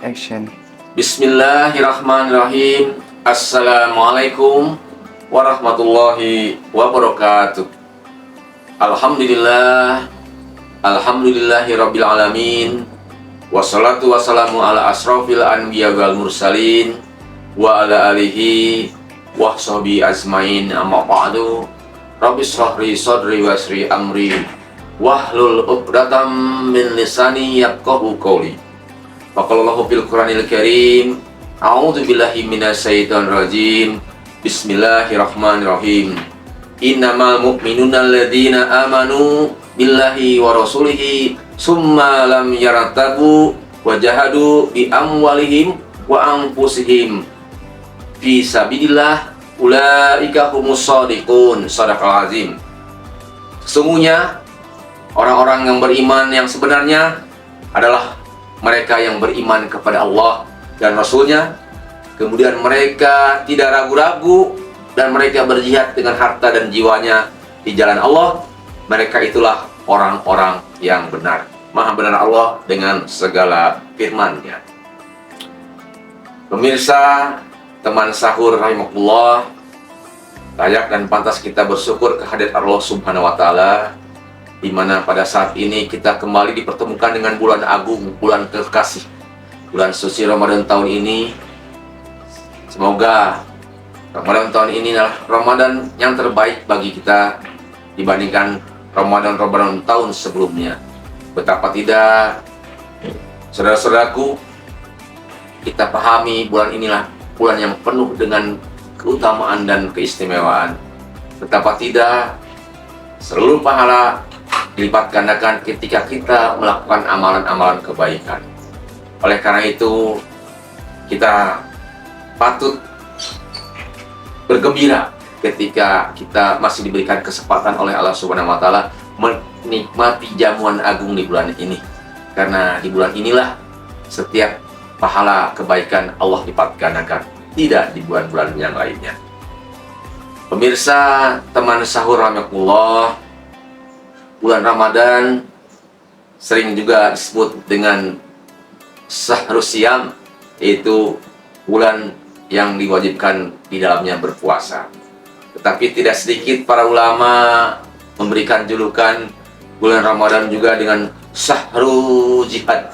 Action. Bismillahirrahmanirrahim. Assalamualaikum warahmatullahi wabarakatuh. Alhamdulillah. Alhamdulillahirabbil alamin. Wassalatu wassalamu ala asrofil anbiya wal mursalin wa ala alihi wa sahbihi azmain, amma ba'du. Rabbi shrahli sadri wasri amri wahlul 'uqdatam min lisani yafqahu qawli. Faqalallahu fil Qur'anil Karim, a'udzu billahi minasyaitonir rajim. Bismillahirrahmanirrahim. Innamal mu'minuna alladzina amanu billahi wa rasulihi summa lam yartabu wa jahadu bi amwalihim wa anfusihim fi sabilillah ulaika humus shadiqun. Shadaqal azim. Sesungguhnya orang-orang yang beriman yang sebenarnya adalah mereka yang beriman kepada Allah dan Rasul-Nya, kemudian mereka tidak ragu-ragu dan mereka berjihad dengan harta dan jiwanya di jalan Allah. Mereka itulah orang-orang yang benar. Maha benar Allah dengan segala firman-Nya. Pemirsa, teman sahur rahimakumullah, layak dan pantas kita bersyukur kehadirat Allah Subhanahu wa Ta'ala, di mana pada saat ini kita kembali dipertemukan dengan bulan agung, bulan kekasih, bulan suci Ramadan tahun ini. Semoga Ramadan tahun ini adalah Ramadan yang terbaik bagi kita dibandingkan Ramadan tahun sebelumnya. Betapa tidak, saudara-saudaraku, kita pahami bulan inilah bulan yang penuh dengan keutamaan dan keistimewaan. Betapa tidak, seluruh pahala dilipat gandakan ketika kita melakukan amalan-amalan kebaikan. Oleh karena itu, kita patut bergembira ketika kita masih diberikan kesempatan oleh Allah Subhanahu wa Ta'ala menikmati jamuan agung di bulan ini. Karena di bulan inilah setiap pahala kebaikan Allah lipat gandakan, tidak di bulan-bulan yang lainnya. Pemirsa, teman sahur rahimakumullah, bulan Ramadan sering juga disebut dengan Syahrus Syiyam, yaitu bulan yang diwajibkan di dalamnya berpuasa. Tetapi tidak sedikit para ulama memberikan julukan bulan Ramadan juga dengan Syahrul Jihad,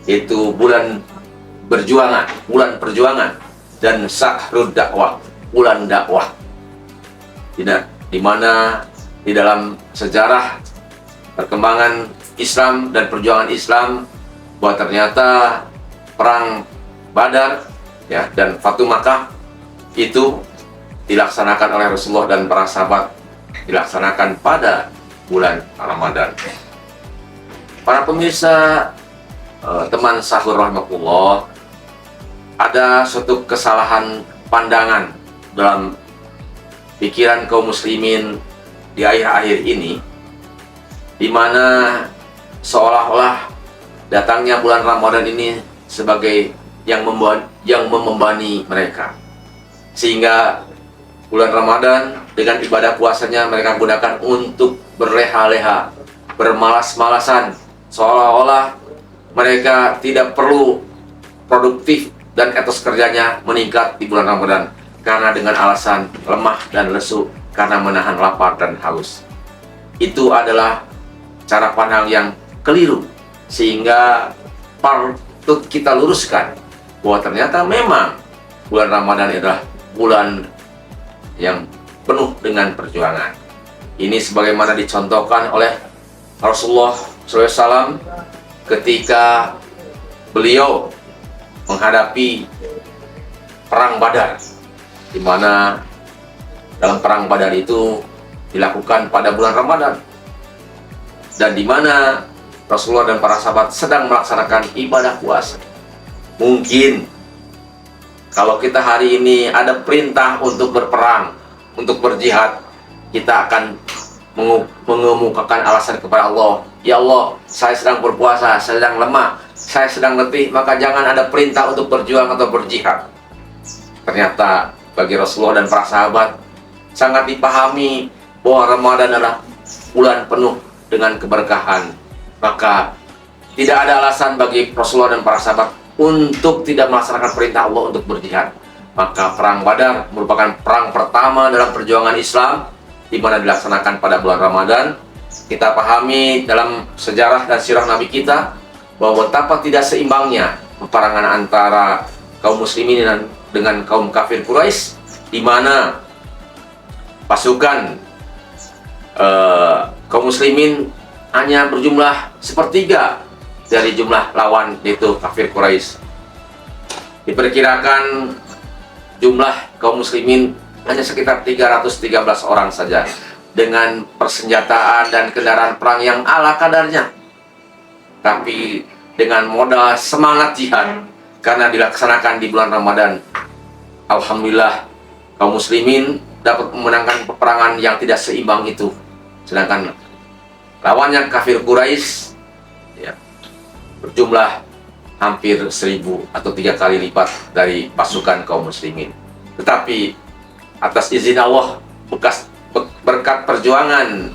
yaitu bulan berjuangan, bulan perjuangan, dan Syahrul Dakwah, bulan dakwah. Di mana di dalam sejarah perkembangan Islam dan perjuangan Islam, bahwa ternyata perang Badar ya dan Fatu Makkah itu dilaksanakan oleh Rasulullah dan para sahabat, dilaksanakan pada bulan Ramadan. Para pemirsa, teman sahur rahimakumullah, ada suatu kesalahan pandangan dalam pikiran kaum muslimin di akhir-akhir ini, di mana seolah-olah datangnya bulan Ramadan ini sebagai yang membebani mereka, sehingga bulan Ramadan dengan ibadah puasanya mereka gunakan untuk berleha-leha, bermalas-malasan, seolah-olah mereka tidak perlu produktif dan etos kerjanya meningkat di bulan Ramadan karena dengan alasan lemah dan lesu karena menahan lapar dan haus. Itu adalah cara pandang yang keliru, sehingga patut kita luruskan bahwa ternyata memang bulan Ramadan adalah bulan yang penuh dengan perjuangan. Ini sebagaimana dicontohkan oleh Rasulullah SAW ketika beliau menghadapi perang Badar, di mana dalam perang Badar itu dilakukan pada bulan Ramadan, dan di mana Rasulullah dan para sahabat sedang melaksanakan ibadah puasa. Mungkin kalau kita hari ini ada perintah untuk berperang, untuk berjihad, kita akan mengemukakan alasan kepada Allah, ya Allah, saya sedang berpuasa, saya sedang lemah, saya sedang letih, maka jangan ada perintah untuk berjuang atau berjihad. Ternyata bagi Rasulullah dan para sahabat sangat dipahami bahwa Ramadan adalah bulan penuh dengan keberkahan. Maka tidak ada alasan bagi Rasulullah dan para sahabat untuk tidak melaksanakan perintah Allah untuk berjihad. Maka perang Badar merupakan perang pertama dalam perjuangan Islam, di mana dilaksanakan pada bulan Ramadan. Kita pahami dalam sejarah dan sirah Nabi kita bahwa betapa tidak seimbangnya peperangan antara kaum muslimin dengan kaum kafir Quraisy, di mana pasukan kaum muslimin hanya berjumlah sepertiga dari jumlah lawan, yaitu kafir Quraisy. Diperkirakan jumlah kaum muslimin hanya sekitar 313 orang saja, dengan persenjataan dan kendaraan perang yang ala kadarnya. Tapi dengan modal semangat jihad, karena dilaksanakan di bulan Ramadan, alhamdulillah kaum muslimin dapat memenangkan peperangan yang tidak seimbang itu. Sedangkan lawannya kafir Quraisy ya, berjumlah hampir 1000 atau 3 kali lipat dari pasukan kaum muslimin. Tetapi atas izin Allah, berkat perjuangan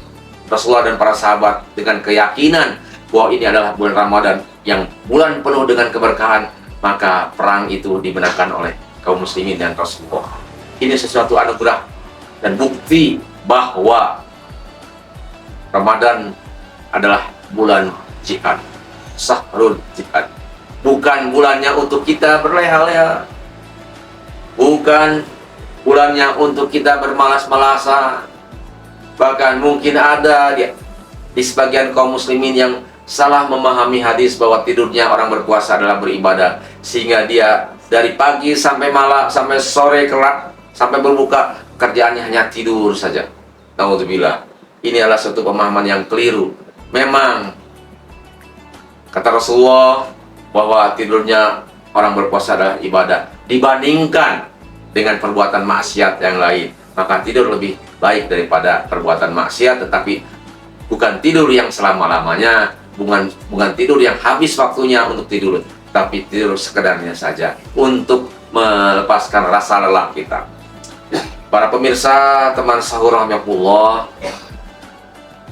Rasulullah dan para sahabat dengan keyakinan bahwa ini adalah bulan Ramadan yang bulan penuh dengan keberkahan, maka perang itu dimenangkan oleh kaum muslimin dan Rasulullah. Ini sesuatu anugerah dan bukti bahwa Ramadan adalah bulan jihad, sahrul jihad. Bukan bulannya untuk kita berleha-leha, bukan bulannya untuk kita bermalas-malasan. Bahkan mungkin ada di sebagian kaum muslimin yang salah memahami hadis bahwa tidurnya orang berpuasa adalah beribadah, sehingga dia dari pagi sampai malam, sampai sore kelak, sampai berbuka, kerjaannya hanya tidur saja. Naudzubillah. Ini adalah suatu pemahaman yang keliru. Memang kata Rasulullah bahwa tidurnya orang berpuasa adalah ibadah dibandingkan dengan perbuatan maksiat yang lain. Maka tidur lebih baik daripada perbuatan maksiat, tetapi bukan tidur yang selama-lamanya, bukan tidur yang habis waktunya untuk tidur, tapi tidur sekedarnya saja untuk melepaskan rasa lelah kita. Para pemirsa, teman sahur rahimakumullah,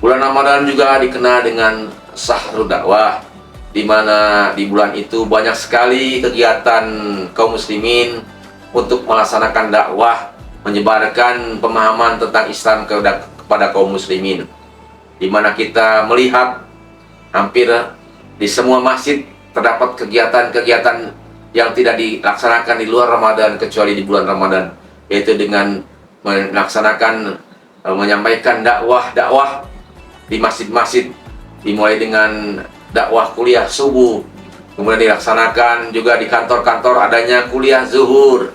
bulan Ramadan juga dikenal dengan sahrul dakwah, di mana di bulan itu banyak sekali kegiatan kaum muslimin untuk melaksanakan dakwah, menyebarkan pemahaman tentang Islam kepada kaum muslimin, di mana kita melihat hampir di semua masjid terdapat kegiatan-kegiatan yang tidak dilaksanakan di luar Ramadan kecuali di bulan Ramadan, yaitu dengan melaksanakan menyampaikan dakwah di masjid-masjid, dimulai dengan dakwah kuliah subuh, kemudian dilaksanakan juga di kantor-kantor adanya kuliah zuhur,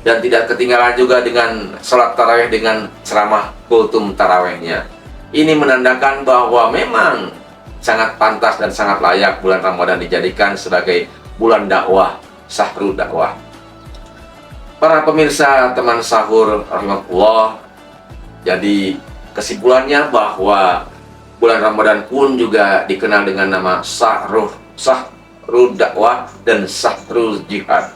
dan tidak ketinggalan juga dengan sholat tarawih dengan ceramah kultum tarawihnya. Ini menandakan bahwa memang sangat pantas dan sangat layak bulan Ramadan dijadikan sebagai bulan dakwah, sahrul dakwah. Para pemirsa teman sahur rahimakumullah, jadi kesimpulannya bahwa bulan Ramadan pun juga dikenal dengan nama sahrul dakwah dan sahrul jihad,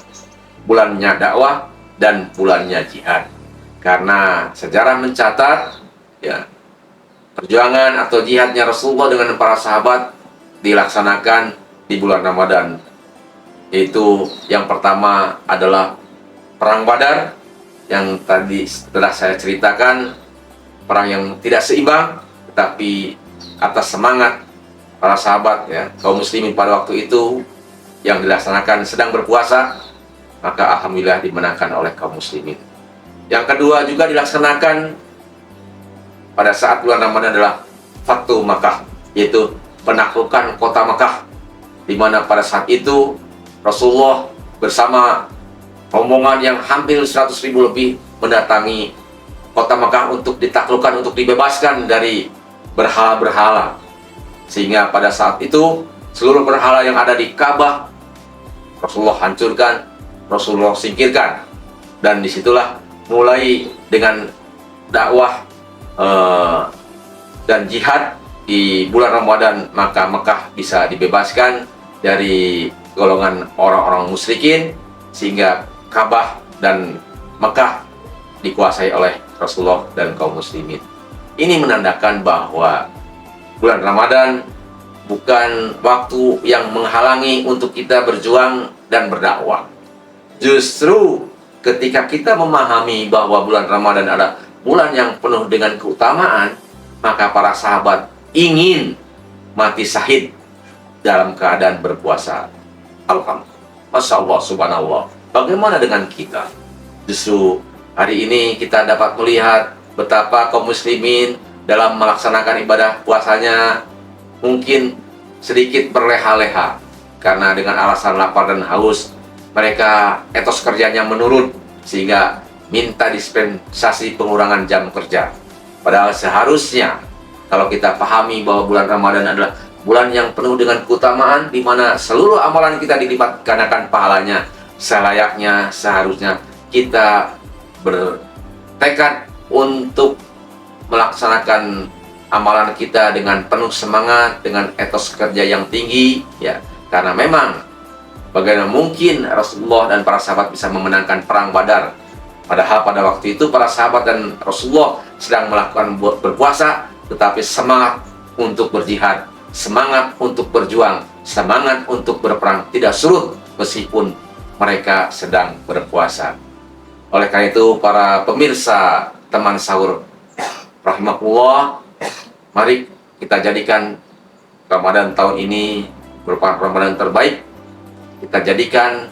bulannya dakwah dan bulannya jihad. Karena sejarah mencatat ya, perjuangan atau jihadnya Rasulullah dengan para sahabat dilaksanakan di bulan Ramadan. Yaitu yang pertama adalah perang Badar, yang tadi telah saya ceritakan, perang yang tidak seimbang, tetapi atas semangat para sahabat ya, kaum muslimin pada waktu itu yang dilaksanakan sedang berpuasa, maka alhamdulillah dimenangkan oleh kaum muslimin. Yang kedua juga dilaksanakan pada saat bulan Ramadan adalah Fathu Makkah, yaitu penaklukan kota Makkah, di mana pada saat itu Rasulullah bersama rombongan yang hampir 100.000 lebih mendatangi kota Makkah untuk ditaklukkan, untuk dibebaskan dari berhala-berhala. Sehingga pada saat itu seluruh berhala yang ada di Ka'bah Rasulullah hancurkan, Rasulullah singkirkan, dan disitulah mulai dengan dakwah dan jihad di bulan Ramadan, maka Mekah bisa dibebaskan dari golongan orang-orang musyrikin, sehingga Ka'bah dan Mekah dikuasai oleh Rasulullah dan kaum muslimin. Ini menandakan bahwa bulan Ramadan bukan waktu yang menghalangi untuk kita berjuang dan berdakwah. Justru ketika kita memahami bahwa bulan Ramadan adalah bulan yang penuh dengan keutamaan, maka para sahabat ingin mati syahid dalam keadaan berpuasa. Alhamdulillah. Masya Allah, subhanallah. Bagaimana dengan kita? Justru hari ini kita dapat melihat betapa kaum muslimin dalam melaksanakan ibadah puasanya mungkin sedikit berleha-leha. Karena dengan alasan lapar dan haus, mereka etos kerjanya menurun, sehingga minta dispensasi pengurangan jam kerja. Padahal seharusnya kalau kita pahami bahwa bulan Ramadan adalah bulan yang penuh dengan keutamaan, di mana seluruh amalan kita dilipat gandakan pahalanya, selayaknya seharusnya kita bertekad untuk melaksanakan amalan kita dengan penuh semangat, dengan etos kerja yang tinggi, ya. Karena memang bagaimana mungkin Rasulullah dan para sahabat bisa memenangkan perang Badar, padahal pada waktu itu para sahabat dan Rasulullah sedang melakukan berpuasa, tetapi semangat untuk berjihad, semangat untuk berjuang, semangat untuk berperang tidak surut meskipun mereka sedang berpuasa. Oleh karena itu, para pemirsa teman sahur rahimakumullah, mari kita jadikan Ramadan tahun ini merupakan Ramadan terbaik. Kita jadikan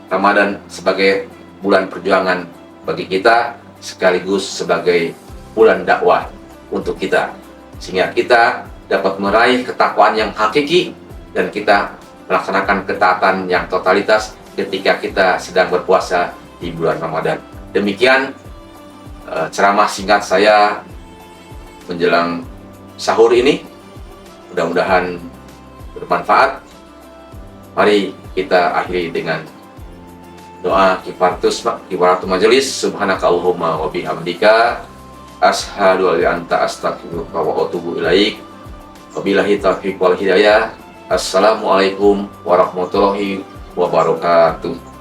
Ramadan sebagai bulan perjuangan bagi kita, sekaligus sebagai bulan dakwah untuk kita, sehingga kita dapat meraih ketakwaan yang hakiki dan kita melaksanakan ketaatan yang totalitas ketika kita sedang berpuasa di bulan Ramadan. Demikian ceramah singkat saya menjelang sahur ini. Mudah-mudahan bermanfaat. Mari kita akhiri dengan doa kifaratul majelis. Subhanakallahumma wa bihamdika asyhadu an la ilaha illa anta astaghfiruka wa atubu ilaik. Wabillahi taufiq wal hidayah. Assalamualaikum warahmatullahi wabarakatuh.